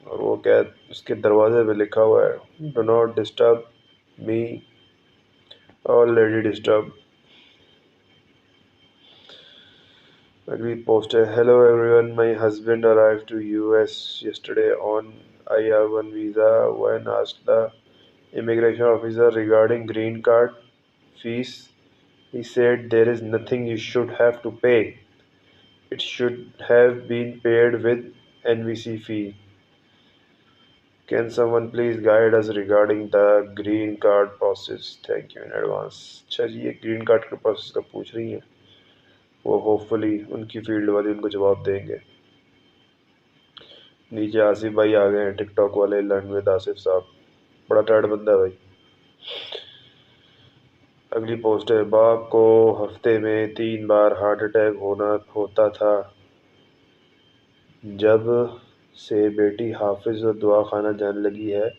और वो क्या, उसके दरवाजे पे लिखा हुआ है, do not disturb me, already disturb. अगली पोस्ट है, hello everyone, my husband arrived to US yesterday on IR1 visa. When asked the immigration officer regarding green card fees, he said there is nothing you should have to pay. It should have been paid with NVC fee. Can someone please guide us regarding the green card process? Thank you in advance. अच्छा जी, ये green card के process का पूछ रही हैं। वो hopefully उनकी field वाले उनको जवाब देंगे। नीचे आसिफ भाई आ गए हैं, टिकटॉक वाले, लर्न विद आसिफ साहब। बड़ा टाइट बंदा है भाई। अगली पोस्ट है, बाप को हफ्ते में 3 बार हार्ट अटैक होता था। जब से बेटी हाफिज और दुआ खाना जाने लगी है,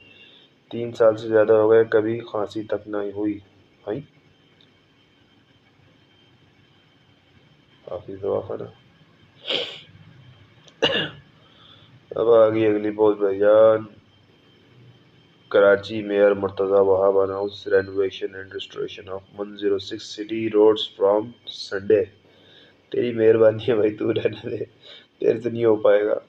3 साल से ज़्यादा हो गए, कभी खांसी तक नहीं हुई। भाई हाफिज दुआ खाना। अब आ गई अगली पोस्ट भाईजान। Karachi mayor Murtaza Wahab announce renovation and restoration of 106 city roads from Sunday. तेरी मेहरबानी है भाई, तू रहने दे, तेरे से नहीं हो पाएगा।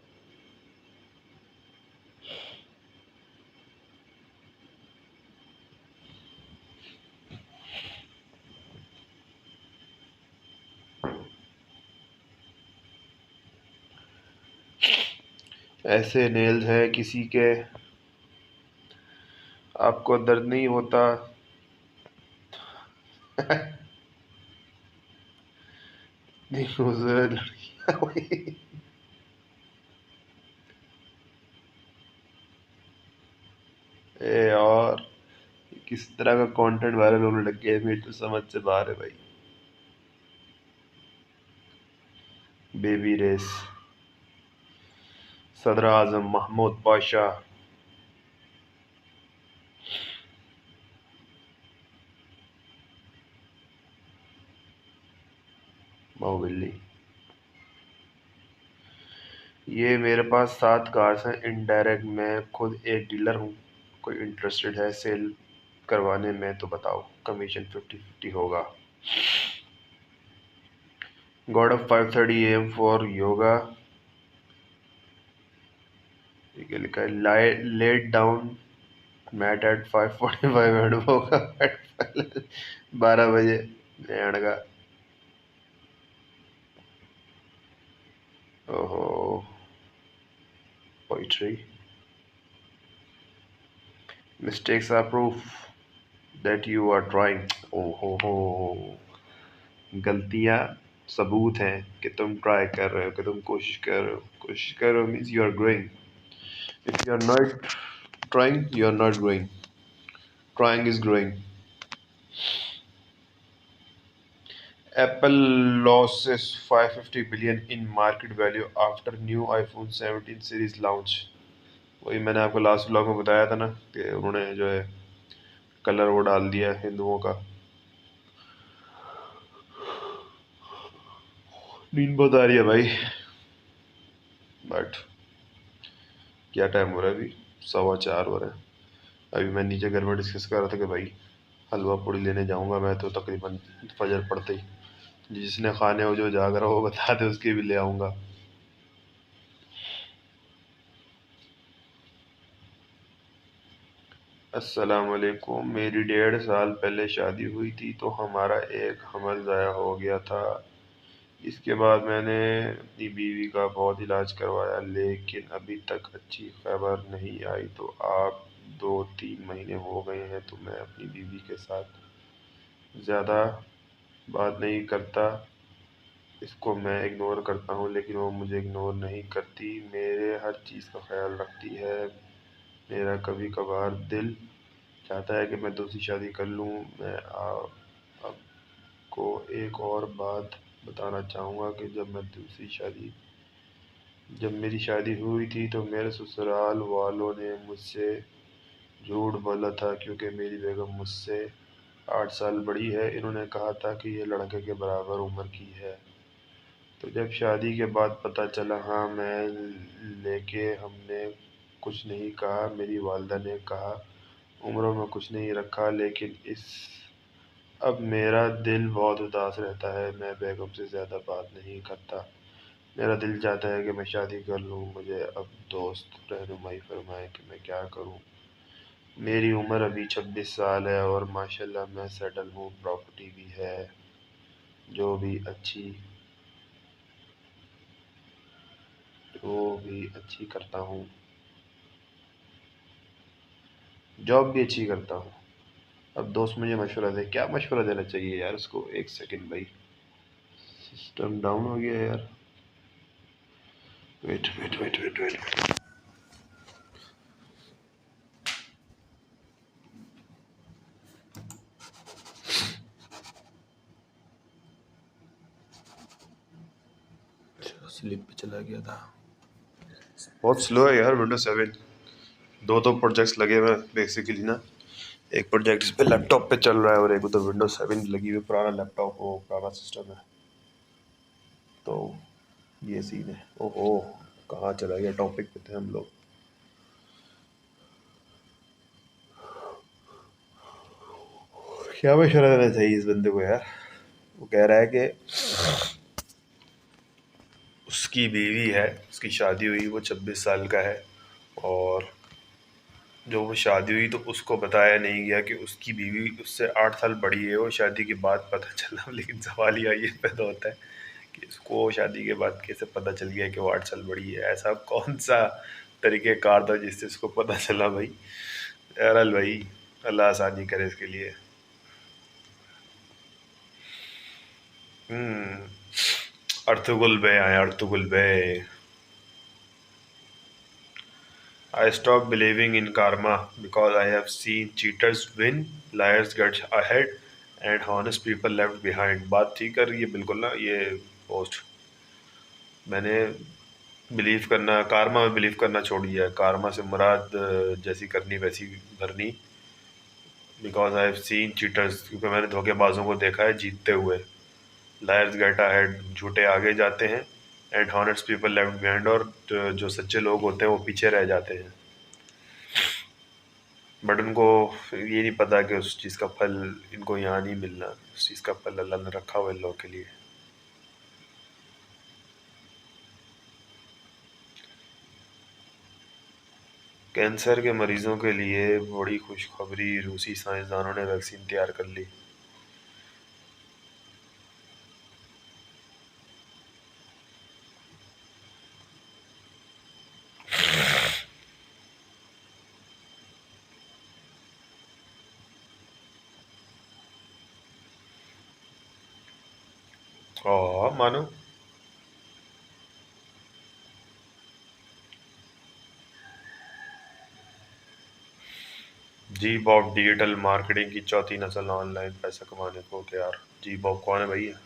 ऐसे नेल्स हैं किसी के, आपको दर्द नहीं होता? नहीं, खूबसूरत लड़कियां भाई। ए और किस तरह का कंटेंट वायरल होने लग गया है, मेरी तो समझ से बाहर है भाई। बेबी रेस, सदर आजम महमूद पाशा। बाहुबली। ये मेरे पास 7 कार्स हैं इनडायरेक्ट, मैं खुद एक डीलर हूँ। कोई इंटरेस्टेड है सेल करवाने में तो बताओ, कमीशन 50-50 होगा। God of 5:30 AM for yoga. ये क्या लिखा है, let down mat at 5:45 end होगा एट 12 बजे। एंड का ओहो, poetry. Mistakes are proof that you are trying. ओहो हो, गलतियाँ सबूत हैं कि तुम ट्राई कर रहे हो, कि तुम कोशिश कर रहे हो। कोशिश कर रहे हो means you are growing. If you are not trying, you are not growing. Trying is growing. Apple loses 550 billion in market value after new iPhone 17 series launch. वही मैंने आपको लास्ट ब्लॉग में बताया था ना, कि उन्होंने जो है कलर वो डाल दिया है हिंदुओं का। नींद बहुत आ रही है भाई, बट क्या टाइम हो रहा है अभी? 4:15 हो रहे हैं। अभी मैं नीचे घर में डिस्कस कर रहा था कि भाई हलवा पूड़ी लेने जाऊंगा मैं तो तकरीबन फजर पड़ते ही। जिसने खाने हो, जो जाग रहा हो वो बता दे, उसके भी ले आऊंगा। अस्सलाम वालेकुम, मेरी 1.5 साल पहले शादी हुई थी तो हमारा एक हमल ज़ाया हो गया था। इसके बाद मैंने अपनी बीवी का बहुत इलाज करवाया, लेकिन अभी तक अच्छी खबर नहीं आई। तो आप 2-3 महीने हो गए हैं तो मैं अपनी बीवी के साथ ज़्यादा बात नहीं करता। इसको मैं इग्नोर करता हूँ लेकिन वो मुझे इग्नोर नहीं करती, मेरे हर चीज़ का ख्याल रखती है। मेरा कभी कभार दिल चाहता है कि मैं दूसरी शादी कर लूँ। मैं आपको एक और बात बताना चाहूँगा कि जब मेरी शादी हुई थी तो मेरे ससुराल वालों ने मुझसे झूठ बोला था, क्योंकि मेरी बेगम मुझसे 8 साल बड़ी है। इन्होंने कहा था कि ये लड़के के बराबर उम्र की है। तो जब शादी के बाद पता चला, हाँ मैं लेके हमने कुछ नहीं कहा। मेरी वालिदा ने कहा, उम्रों में कुछ नहीं रखा, लेकिन अब मेरा दिल बहुत उदास रहता है। मैं बेगम से ज़्यादा बात नहीं करता। मेरा दिल चाहता है कि मैं शादी कर लूँ। मुझे अब दोस्त रहनुमाई फरमाएं कि मैं क्या करूँ। मेरी उम्र अभी 26 साल है और माशाल्लाह मैं सेटल हूँ, प्रॉपर्टी भी है, जो भी अच्छी करता हूँ, जॉब भी अच्छी करता हूँ। अब दोस्त मुझे मशवरा दे। क्या मशवरा देना चाहिए यार उसको? एक सेकंड भाई, सिस्टम डाउन हो गया यार। Wait wait wait wait wait. Slip पे चला गया था। बहुत स्लो है यार विंडोज 7। दो प्रोजेक्ट्स लगे हुए बेसिकली ना। एक प्रोजेक्ट इस पे लैपटॉप पे चल रहा है और एक उधर विंडोज 7 लगी हुई। पुराना लैपटॉप हो, पुराना सिस्टम है, तो ये सीन है। ओहो, कहाँ चला गया? टॉपिक पे थे हम लोग। क्या मशवरा देना चाहिए इस बंदे को यार? वो कह रहा है कि उसकी बीवी है, उसकी शादी हुई, वो 26 साल का है, और जो वो शादी हुई तो उसको बताया नहीं गया कि उसकी बीवी उससे 8 साल बड़ी है। वो शादी के बाद पता चला। लेकिन सवाल ये पैदा होता है कि इसको शादी के बाद कैसे पता चल गया कि वो 8 साल बड़ी है? ऐसा कौन सा तरीक़ेकार था जिससे उसको पता चला भाई? बहरहाल भाई, अल्लाह आसानी करे इसके लिए। अर्तुगुल बे आए, Ertugrul Bey. I stopped believing in karma because I have seen cheaters win, liars get ahead, and honest people left behind. बात ठीक कर रही है बिल्कुल ना ये पोस्ट। मैंने बिलीव करना, कारमा में बिलीव करना छोड़ दिया है। कारमा से मुराद जैसी करनी वैसी भरनी। Because I have seen cheaters, क्योंकि मैंने धोखेबाजों को देखा है जीतते हुए। लायर्स गेट अहेड, झूठे आगे जाते हैं, and honest people left behind, और जो सच्चे लोग होते हैं वो पीछे रह जाते हैं। बट उनको ये नहीं पता कि उस चीज़ का फल इनको यहाँ नहीं मिलना। उस चीज़ का फल अल्लाह ने रखा हुआ इन लोगों के लिए। कैंसर के मरीजों के लिए बड़ी खुशखबरी, रूसी साइंसदानों ने वैक्सीन तैयार कर ली। मानो जी बॉब डिजिटल मार्केटिंग की चौथी नस्ल ऑनलाइन पैसा कमाने को तैयार। जी बॉब कौन है भैया?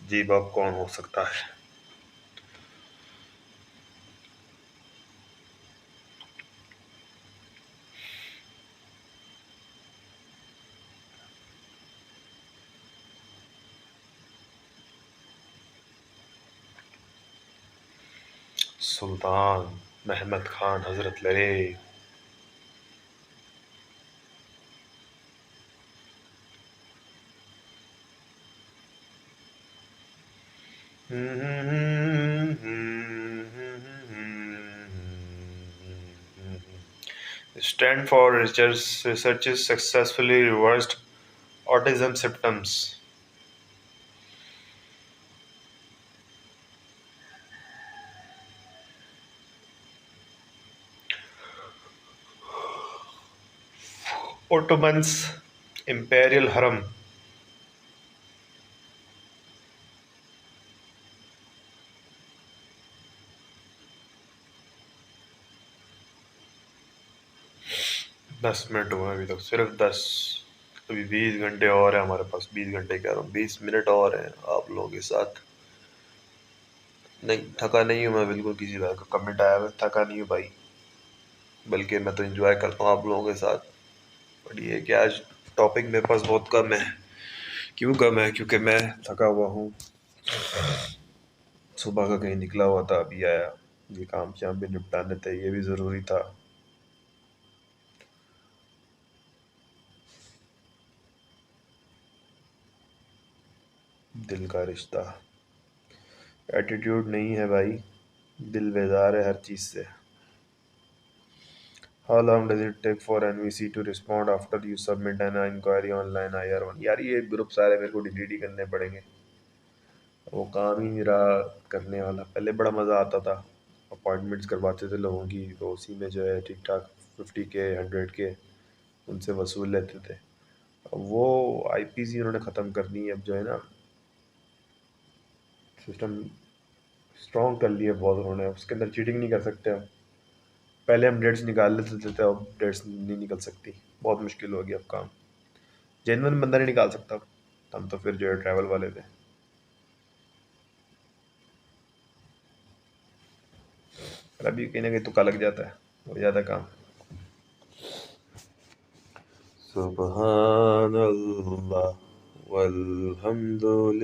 जी बॉब कौन हो सकता है? सुल्तान महमद खान हजरत लरे। Stanford researchers successfully reversed autism symptoms. Ottoman's imperial harem. दस मिनट हुए अभी तक, सिर्फ 10। अभी 20 घंटे और है हमारे पास। 20 घंटे कह रहा हूँ, 20 मिनट और हैं आप लोगों के साथ। नहीं, थका नहीं हूँ मैं बिल्कुल। किसी बात का कमेंट आया है, थका नहीं हूँ भाई, बल्कि मैं तो एंजॉय करता हूँ आप लोगों के साथ। बट ये कि आज टॉपिक मेरे पास बहुत कम है। क्यों कम है? क्योंकि मैं थका हुआ हूँ। सुबह का कहीं निकला हुआ था, अभी आया। ये काम शाम भी निपटाने थे, ये भी ज़रूरी था। दिल का रिश्ता, एटीट्यूड नहीं है भाई, दिल बेजार है हर चीज़ से। How long does it take for NVC to respond after you submit an inquiry online IR1? यार ये ग्रुप सारे मेरे को डिलीट ही करने पड़ेंगे, वो काम ही नहीं रहा करने वाला। पहले बड़ा मज़ा आता था, अपॉइंटमेंट्स करवाते थे लोगों की, तो उसी में जो है ठीक ठाक 50K 100K उनसे वसूल लेते थे। अब वो IPC उन्होंने ख़त्म करनी है, अब जो है ना सिस्टम स्ट्रॉन्ग कर लिया बहुत उन्होंने, उसके अंदर चीटिंग नहीं कर सकते हम। पहले हम डेट्स निकाल लेते थे, अब डेट्स नहीं निकल सकती, बहुत मुश्किल हो गया अब काम। जेन्युइन बंदा नहीं निकाल सकता, हम तो फिर जो है ट्रैवल वाले थे। पर अभी कहीं ना कहीं तुक्का लग जाता है, हो जाता है काम। सुबहान अल्लाह वल्हम्दुलिल्लाह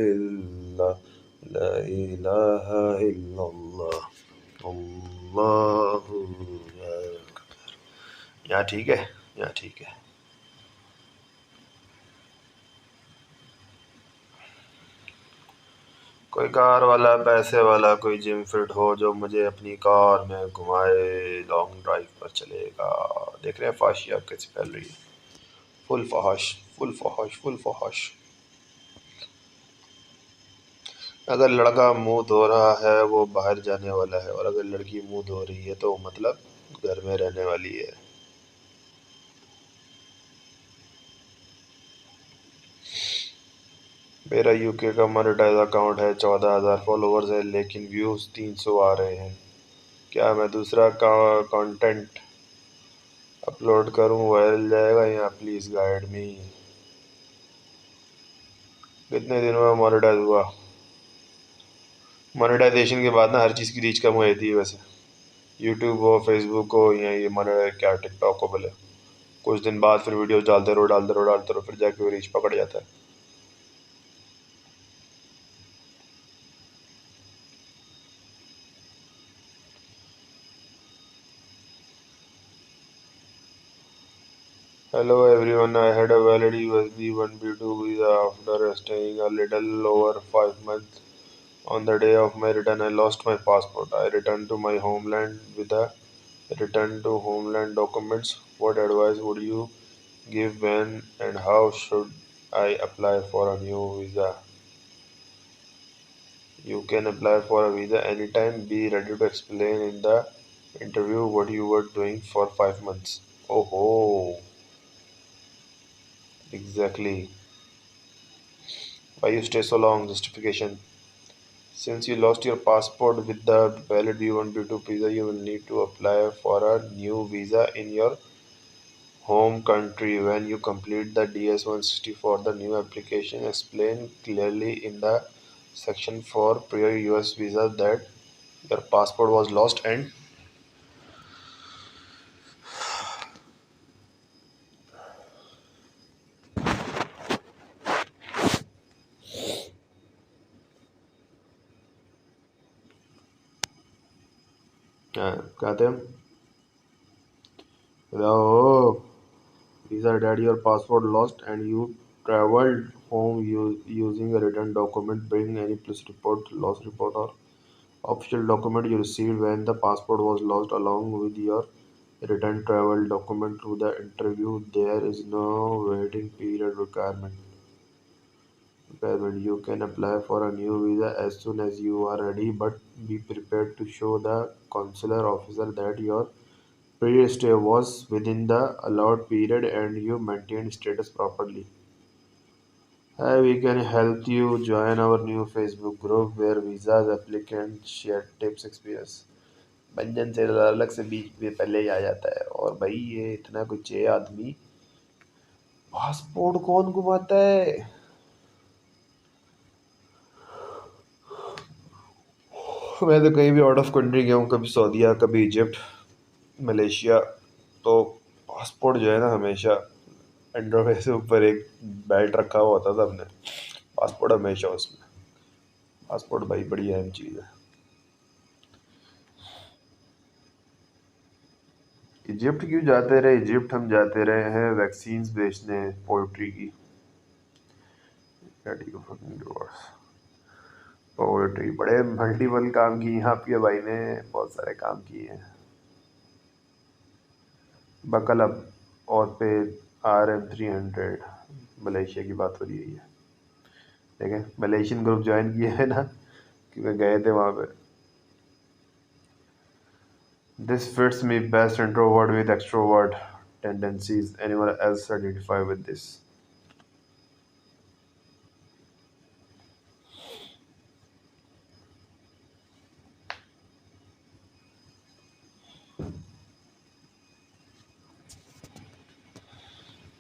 ला इलाहा इल्लल्लाह अल्लाहु अकबर। यहाँ ठीक है, यहाँ ठीक है। कोई कार वाला, पैसे वाला, कोई जिम फिट हो जो मुझे अपनी कार में घुमाए, लॉन्ग ड्राइव पर चलेगा। देख रहे हैं फाशिया कैसे फैल रही है, फुल फहाश फुल फहाश फुल फहाश। अगर लड़का मुंह धो रहा है वो बाहर जाने वाला है, और अगर लड़की मुंह धो रही है तो मतलब घर में रहने वाली है। मेरा यूके का मोनेटाइज अकाउंट है, 14,000 फॉलोअर्स है, लेकिन व्यूज 300 आ रहे हैं। क्या मैं दूसरा कंटेंट अपलोड करूं, वायरल जाएगा, या प्लीज गाइड मी। कितने दिनों में मोनेटाइज हुआ? मोनेटाइजेशन के बाद ना हर चीज़ की रीच कम हो जाती है वैसे, यूट्यूब हो, फेसबुक हो, या ये मोनेटाइज क्या टिकटॉक हो बोले, कुछ दिन बाद फिर वीडियो डालते रहो फिर जाके वो रीच पकड़ जाता है। Hello everyone, I had a valid USB 1B2 visa after staying a little over 5 months. On the day of my return, I lost my passport. I returned to my homeland with a return to homeland documents. What advice would you give when and how should I apply for a new visa? You can apply for a visa anytime. Be ready to explain in the interview what you were doing for 5 months. Oh, exactly. Why you stay so long? Justification. Since you lost your passport with the valid B1 B2 visa, you will need to apply for a new visa in your home country. When you complete the DS-160 for the new application, explain clearly in the section for prior US visa that your passport was lost and कहते हैं oh, visa that your passport lost and you traveled home using a written document. Bring any police report, loss report, or official document you received when the passport was lost along with your return travel document to the interview. There is no waiting period requirement. You can apply for a new visa as soon as you are ready, but be prepared to show the consular officer that your previous stay was within the allowed period and you maintained status properly. Hi, we can help you join our new Facebook group where visas applicants share tips experience. बंजन से अलग से बीच में पहले ही आ जाता है, और भाई ये इतना कुछ है आदमी, पासपोर्ट कौन घुमाता है? मैं तो कहीं भी आउट ऑफ कंट्री गया हूँ, कभी सऊदीया, कभी इजिप्ट, मलेशिया, तो पासपोर्ट जो है ना हमेशा एंड्रॉयड से ऊपर एक बेल्ट रखा हुआ होता था हमने, पासपोर्ट हमेशा उसमें। पासपोर्ट भाई बड़ी अहम चीज़ है। इजिप्ट क्यों जाते रहे? इजिप्ट हम जाते रहे हैं वैक्सीन्स बेचने, पोइट्री की। पोइट्री बड़े मल्टीपल काम किए हैं आपके भाई ने, बहुत सारे काम किए हैं। बकल अप और पे RM300 मलेशिया की बात हो रही है। देखें मलेशियन ग्रुप ज्वाइन किए है ना, कि मैं गए थे वहाँ पे। This fits me best, introvert with extrovert tendencies, anyone else identify with this?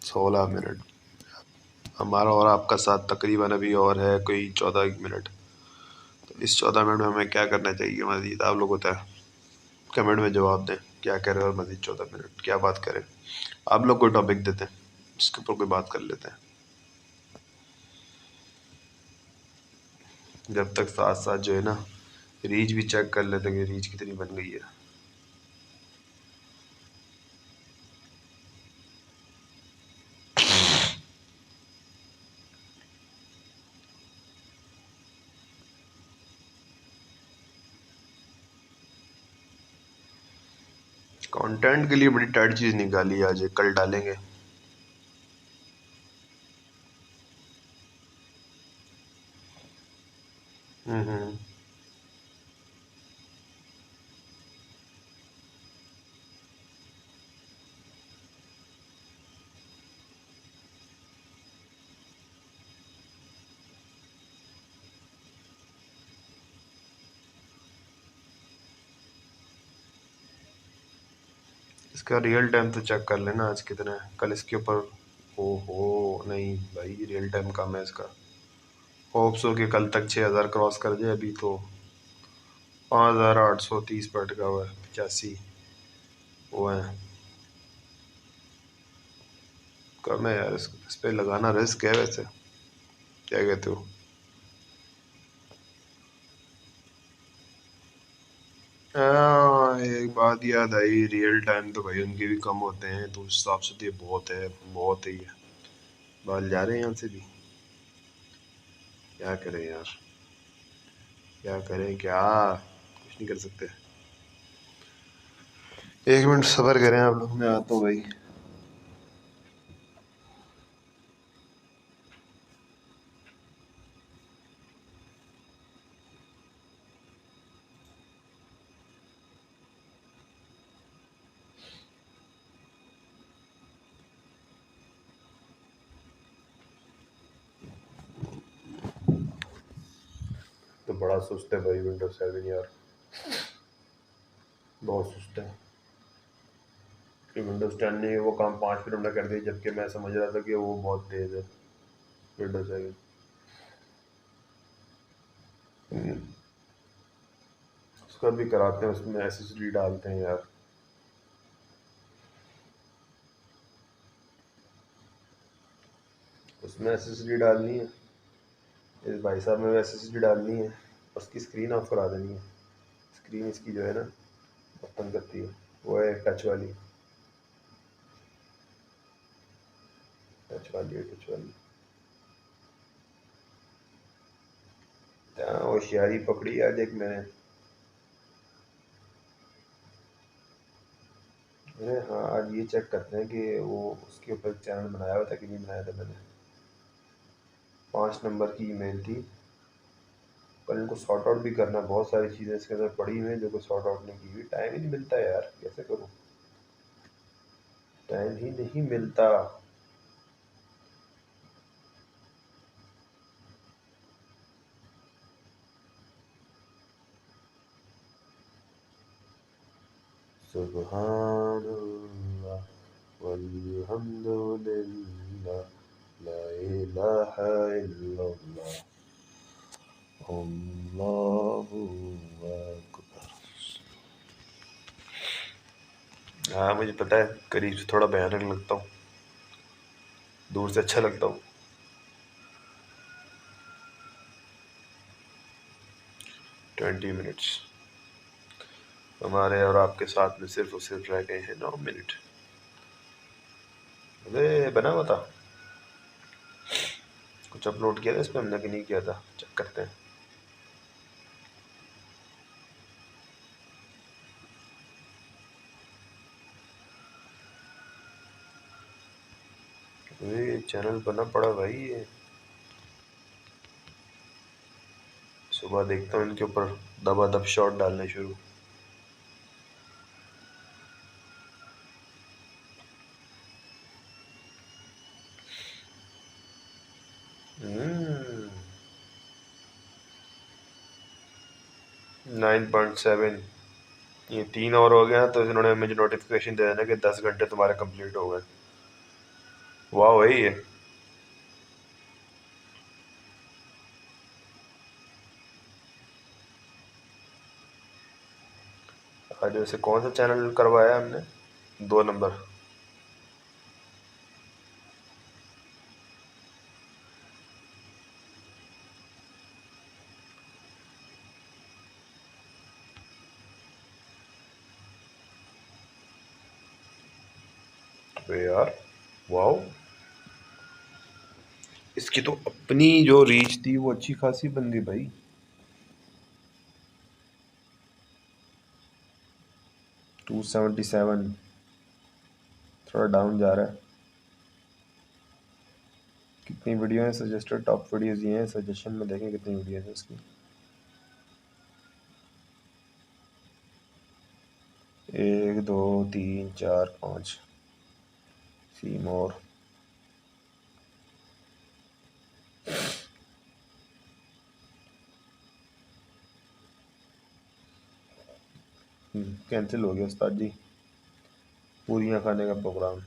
16 minute हमारा और आपका साथ तकरीबन अभी और है कोई 14 मिनट। तो इस 14 मिनट में हमें क्या करना चाहिए मजीद, आप लोग बताएं, कमेंट में जवाब दें क्या करें और मजीद 14 मिनट क्या बात करें। आप लोग कोई टॉपिक देते हैं इसके ऊपर कोई बात कर लेते हैं। जब तक साथ साथ जो है ना रीच भी चेक कर लेते हैं कि रीच कितनी बन गई है। कंटेंट के लिए बड़ी टाइट चीज़ निकाली आज, कल डालेंगे। हम्म। इसका रियल टाइम तो चेक कर लेना आज कितना है, कल इसके ऊपर। ओहो नहीं भाई, रियल टाइम कम है इसका। होप्स हो कि कल तक 6,000 क्रॉस कर जाए। अभी तो 5,830 पर अटका हुआ है, 85 वो है। कम है यार, इस पे लगाना रिस्क है वैसे, क्या कहते हो? एक बात याद आई, रियल टाइम तो भाई उनके भी कम होते हैं, तो उस हिसाब से तो ये बहुत है, बहुत ही है। बाल जा रहे हैं यहाँ से भी, क्या करें यार, क्या करें क्या, कुछ नहीं कर सकते। 1 मिनट सब्र करें आप लोग, मैं आता हूँ भाई। तो बड़ा सुस्त है भाई विंडोज 7 यार, बहुत सुस्त है। कि विंडोज 10 ने वो काम 5 मिनट में कर दिया, जबकि मैं समझ रहा था कि वो बहुत तेज़ है विंडोज 7। उसका भी कराते हैं, उसमें एसएसडी डालते हैं यार। उसमें एसएसडी डालनी है, इस भाई साहब में एसएसडी डालनी है, उसकी स्क्रीन ऑफ करा देनी है। स्क्रीन इसकी जो है ना बहुत तंग करती है, वो है टच वाली, टच वाली है, टच वाली। हाँ, होशियारी पकड़ी आज एक मैंने। अरे हाँ, आज ये चेक करते हैं कि वो उसके ऊपर चैनल बनाया हुआ था कि नहीं बनाया था मैंने। 5 नंबर की ईमेल थी, पर इनको सॉर्ट आउट भी करना, बहुत सारी चीज़ें इसके अंदर पड़ी हुई हैं जो कि सॉर्ट आउट नहीं की हुई। टाइम ही नहीं मिलता यार, कैसे करूँ, टाइम ही नहीं मिलता। सुबहानल्लाह वल्हम्दुलिल्लाह, ला इलाहा इल्लल्लाह, अल्लाहु अकबर। हाँ मुझे पता है, करीब से थोड़ा भयानक लगता हूँ, दूर से अच्छा लगता हूँ। 20 मिनट्स हमारे और आपके साथ में सिर्फ और सिर्फ रह गए हैं 9 मिनट। अरे बना हुआ था, कुछ अपलोड किया था इस पर हमने कि नहीं किया था, चेक करते हैं। अरे चैनल बना पड़ा भाई ये, सुबह देखता हूँ इनके ऊपर दबादब शॉट डालने शुरू। हम्म 9.7। ये 3 और हो गया तो इन्होंने मुझे नोटिफिकेशन दे देना कि 10 घंटे तुम्हारे कंप्लीट हो गए। वाह वही है। आज वैसे कौन सा चैनल करवाया हमने? 2 नंबर। अबे यार, वाह, इसकी तो अपनी जो रीच थी वो अच्छी खासी बन गई भाई। 277, थोड़ा डाउन जा रहा है। कितनी वीडियो है सजेस्टेड, टॉप वीडियोस ये हैं, सजेशन में देखें कितनी वीडियो है इसकी। 1 2 3 4 5, सी मोर। कैंसिल हो गया उस्ताद जी, पूरियाँ खाने का प्रोग्राम।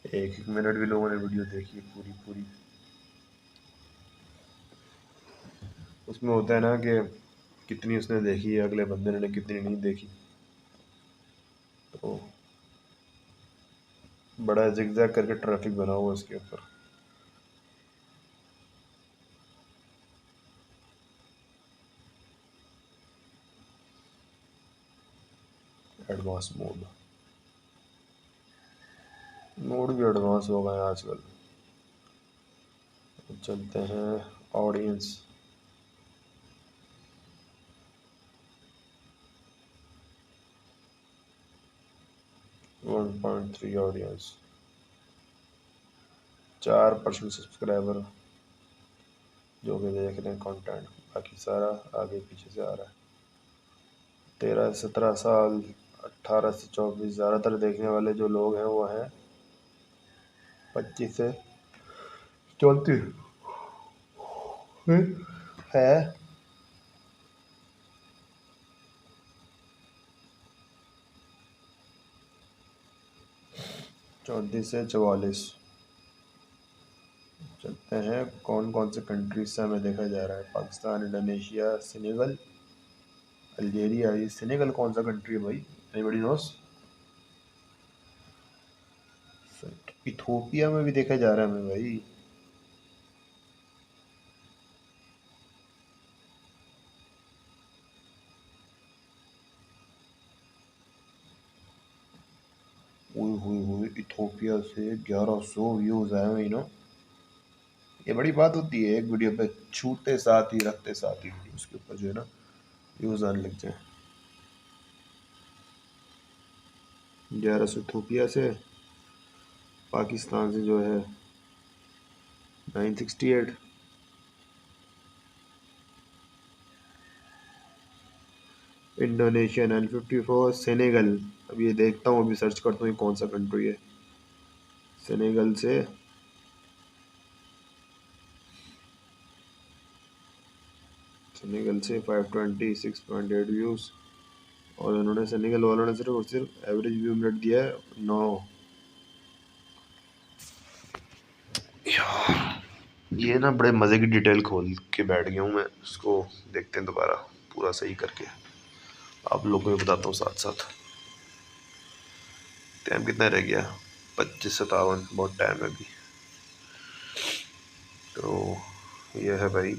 एक एक मिनट भी लोगों ने वीडियो देखी है पूरी पूरी। उसमें होता है ना कि कितनी उसने देखी है, अगले बंदे ने कितनी नहीं देखी, तो बड़ा जिगजैग करके ट्रैफिक बना हुआ है उसके ऊपर। एडवांस मोड, मोड भी एडवांस हो गए हैं आजकल। चलते हैं ऑडियंस। 1.3 ऑडियंस, 4% सब्सक्राइबर जो कि देख रहे हैं कंटेंट, बाकी सारा आगे पीछे से आ रहा है। 13 से 17 साल, 18 से 24, ज़्यादातर देखने वाले जो लोग हैं वो हैं 25 से 34 है। 34 से 44। चलते हैं कौन कौन से कंट्रीज से हमें देखा जा रहा है। Pakistan, Indonesia, Senegal, Algeria. ये सेनेगल कौन सा कंट्री है भाई, एनीबॉडी नोस? इथोपिया में भी देखा जा रहा है हमें भाई। ओए होए होए, इथोपिया से 1100 व्यूज आए हैं ना। ये बड़ी बात होती है एक वीडियो पे छूते साथ ही रखते साथ ही उसके ऊपर जो है ना व्यूज आने लग जाए। 1100 इथोपिया से, पाकिस्तान से जो है 968, इंडोनेशिया 954, सेनेगल। अब ये देखता हूँ, अभी सर्च करता हूँ ये कौन सा कंट्री है। सेनेगल से सेनेगल से 526.8 व्यूज़, और उन्होंने सेनेगल वालों ने सिर्फ और सिर्फ एवरेज व्यू मिनट दिया है 9। ये ना बड़े मज़े की डिटेल खोल के बैठ गया हूँ मैं, इसको देखते हैं दोबारा पूरा सही करके, आप लोगों को भी बताता हूँ साथ साथ। टाइम कितना रह गया? 25:57, बहुत टाइम है अभी। तो ये है भाई,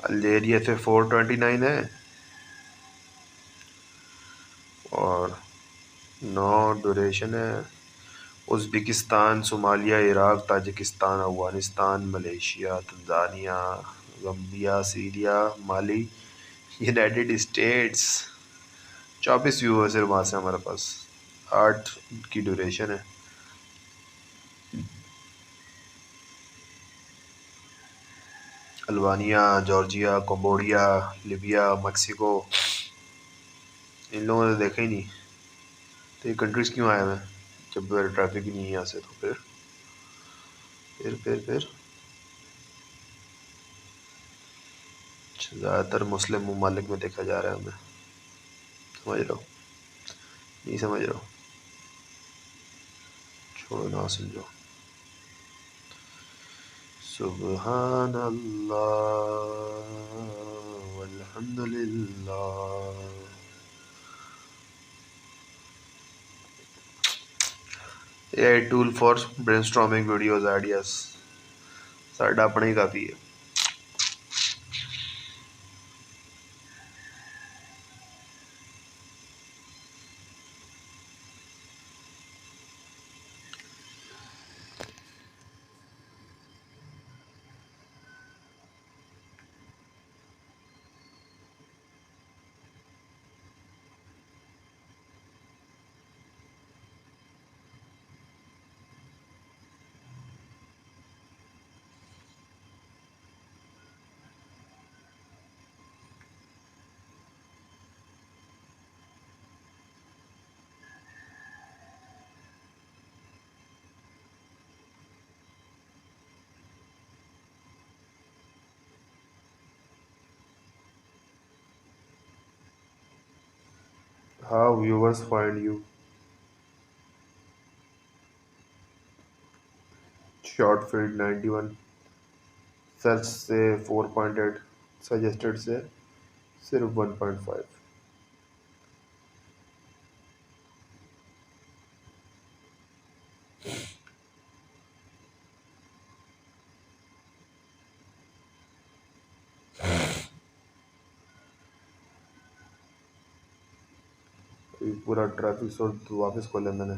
अल्जेरिया से 429 है, और 9 ड्यूरेशन है। Uzbekistan, Somalia, Iraq, Tajikistan, Afghanistan, Malaysia, Tanzania, Gambia, Syria, Mali, United States. 24 viewers है वहाँ से हमारे पास, 8 की ड्यूरेशन है। Albania, Georgia, Cambodia, Libya, Mexico, इन लोगों ने देखा ही नहीं। तो ये कंट्रीज़ क्यों आए हैं जब ट्रैफिक ही नहीं है यहाँ से? तो फिर ज़्यादातर मुस्लिम ममालिक में देखा जा रहा है हमें। समझ रहे हो? नहीं समझ रहे हो? छोड़ो ना, समझो। सुबहान अल्लाह वल्हम्दुलिल्लाह। AI tool for brainstorming videos ideas, साਡਾ अपना ही काफ़ी है। How viewers find you? Short feed 91, search से 4.8, सजेस्टेड से सिर्फ 1.5। पूरा ट्रैफिक सोर्स वापस खोला मैंने।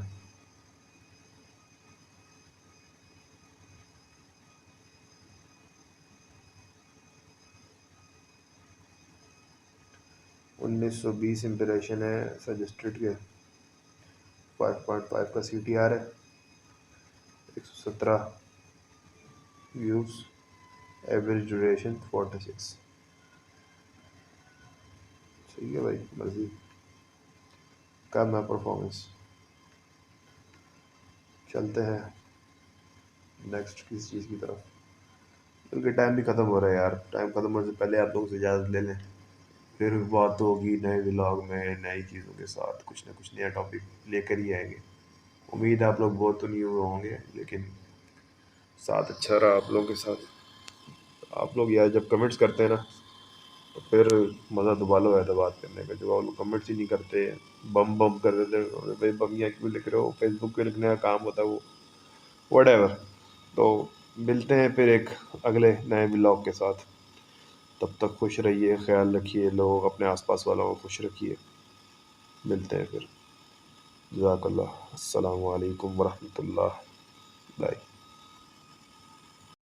उन्नीस सौ 20 इम्प्रेशन है सजेस्टेड के, 5.5 का CTR है, 117 व्यूज, एवरेज ड्यूरेशन 46। सही है भाई, मर्जी करना परफॉर्मेंस। चलते हैं नेक्स्ट किस चीज़ की तरफ, क्योंकि टाइम भी ख़त्म हो रहा है यार। टाइम ख़त्म होने से पहले आप लोगों से इजाज़त ले लें, फिर बात होगी नए व्लॉग में नई चीज़ों के साथ, कुछ ना कुछ नया टॉपिक लेकर ही आएंगे। उम्मीद है आप लोग बोर तो नहीं हुए होंगे, लेकिन साथ अच्छा रहा आप लोगों के साथ। आप लोग यार जब कमेंट्स करते हैं ना, तो फिर मज़ा दुबालो है तो बात करने का। जब आप लोग कमेंट्स ही नहीं करते, बम बम कर देते हैं, भाई बम यहाँ क्यों लिख रहे हो, फेसबुक पे लिखने का काम होता है वो, वटेवर। तो मिलते हैं फिर एक अगले नए व्लॉग के साथ। तब तक खुश रहिए, ख्याल रखिए, लोग अपने आसपास वालों को खुश रखिए। मिलते हैं फिर। जज़ाकल्लाह। अस्सलामु अलैकुम वरहमतुल्लाह। बाय।